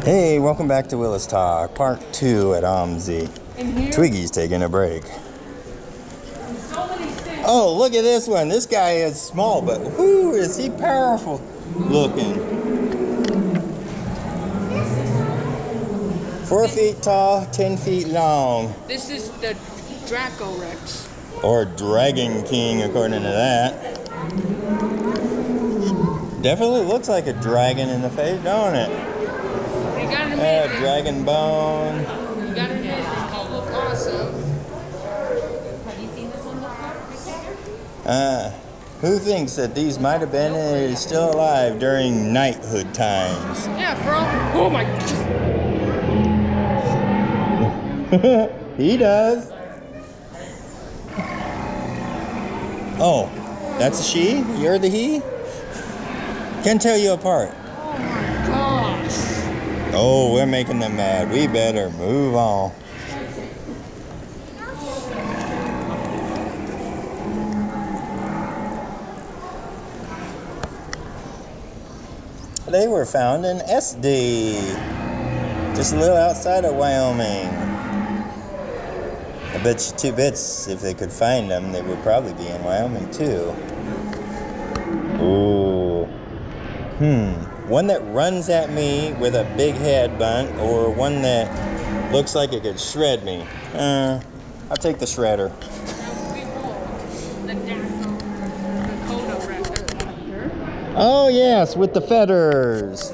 Hey, welcome back to Willis Talk, part 2 at OMZ. Twiggy's taking a break. Oh, look at this one. This guy is small, but whoo, is he powerful looking. 4 feet tall, 10 feet long. This is the Draco Rex. Or Dragon King, according to that. Definitely looks like a dragon in the face, don't it? You gotta admit, dragon bone. You gotta admit, it look awesome. Have you seen this one before? Who thinks that these might have been still alive during knighthood times? Yeah, for all. Oh my. He does. Oh, that's a she? You're the he? Can't tell you apart. Oh my gosh. Oh, we're making them mad. We better move on. They were found in SD, just a little outside of Wyoming. I bet you 2 bits, if they could find them, they would probably be in Wyoming too. Ooh. One that runs at me with a big head bunt, or one that looks like it could shred me. I'll take the shredder. Oh yes, with the feathers.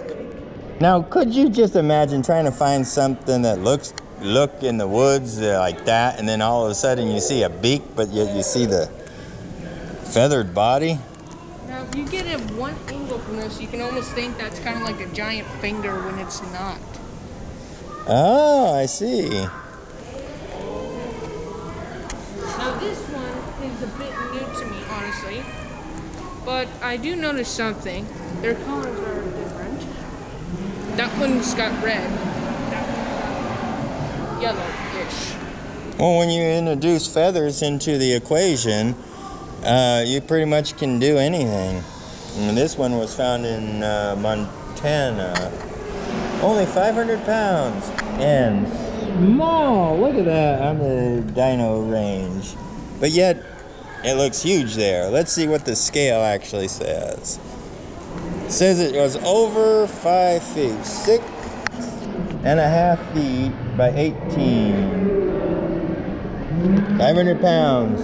Now, could you just imagine trying to find something that look in the woods like that, and then all of a sudden you see a beak, but yet you see the feathered body? Now, if you get it one angle from this, you can almost think that's kind of like a giant finger when it's not. Oh, I see. Now, this one is a bit new to me, honestly. But I do notice something. Their colors are different. That one's got red. That one's yellow-ish. Well, when you introduce feathers into the equation, you pretty much can do anything. And this one was found in Montana. Only 500 pounds and small. Look at that on the Dino range. But yet, it looks huge there. Let's see what the scale actually says. It says it was over 5 feet, 6.5 feet by 18. 500 pounds.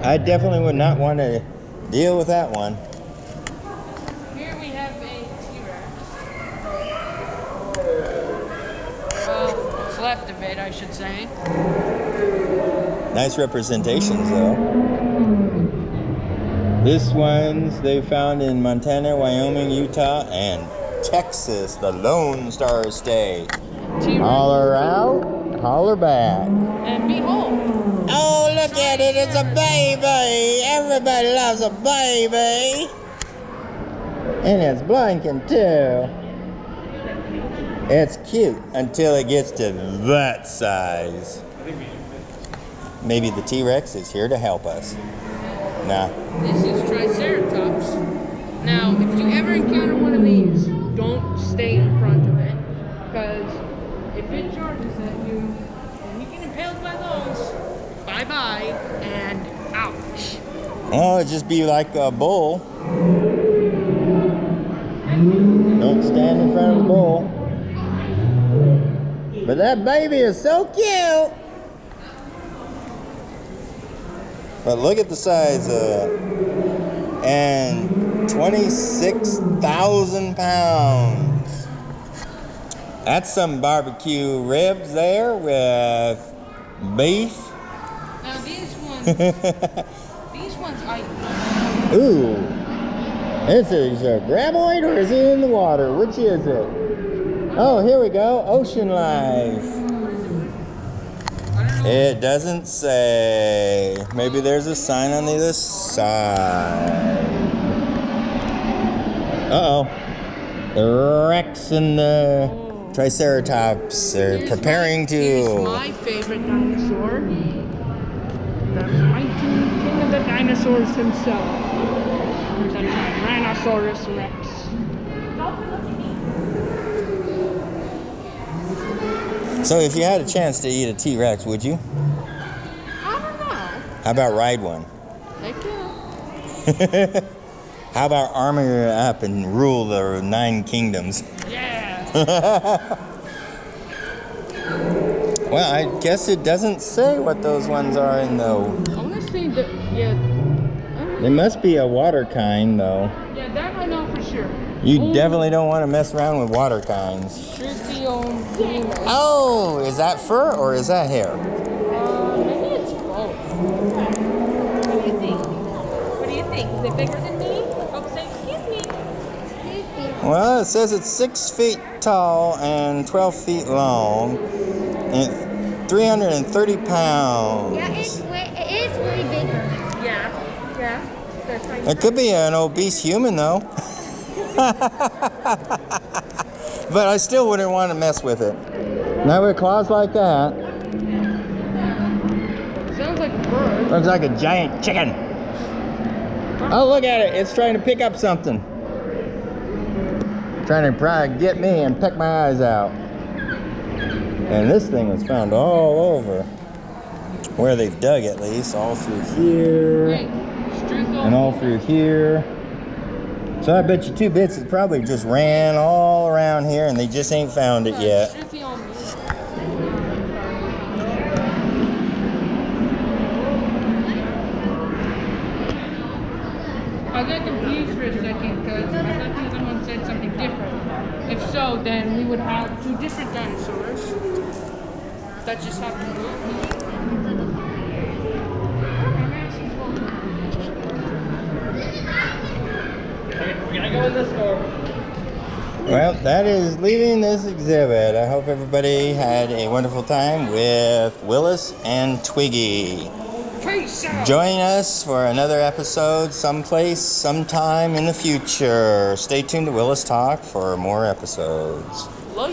I definitely would not want to deal with that one. Here we have a T-Rex. Well, what's left of it, I should say. Nice representations, though. This one's they found in Montana, Wyoming, Utah, and Texas, the Lone Star State. Holler out, holler back. And behold. Oh, look at it, it's a baby. Everybody loves a baby. And it's blinking, too. It's cute until it gets to that size. Maybe the T-Rex is here to help us. Nah. This is Triceratops. Now, if you ever encounter one of these, don't stay in front of it. Because if it charges at you, and you get impaled by those, bye-bye, and ouch. Oh, it'd just be like a bull. Don't stand in front of the bull. But that baby is so cute. But look at the size of it. And 26,000 pounds. That's some barbecue ribs there with beef. Now these ones, I... Ooh. This is a graboid or is it in the water? Which is it? Oh, here we go. Ocean life. It doesn't say. Maybe there's a sign on the other side. Uh-oh. The Rex and the Triceratops are preparing to... Here's my favorite dinosaur. The mighty king of the dinosaurs himself. The Tyrannosaurus Rex. So if you had a chance to eat a T-Rex, would you? I don't know. How about ride one? Heck yeah. How about armor up and rule the 9 kingdoms? Yeah. Well, I guess it doesn't say what those ones are in though. I want to say that, yeah. They must be a water kind though. Yeah, that I know for sure. You definitely don't want to mess around with water kinds. Tricky old Dino. Oh, is that fur or is that hair? Maybe it's both. What do you think? What do you think? Is it bigger than me? Oh, say excuse me. Well, it says it's 6 feet tall and 12 feet long. And 330 pounds. Yeah, it is way bigger. Yeah. Yeah. That's right. It could be an obese human though. But I still wouldn't want to mess with it. Not with claws like that. Sounds like a bird. Looks like a giant chicken. Oh, look at it. It's trying to pick up something. Trying to probably get me and peck my eyes out. And this thing was found all over. Where they've dug at least. All through here. Hey, And all through here. So I bet you 2 bits it probably just ran all around here and they just ain't found it yet. Strictly on me. I got confused for a second because I thought the other one said something different. If so, then we would have 2 different dinosaurs that just happen to move. We gotta go in this door. Well, that is leaving this exhibit. I hope everybody had a wonderful time with Willis and Twiggy. Peace out. Join us for another episode someplace, sometime in the future. Stay tuned to Willis Talk for more episodes.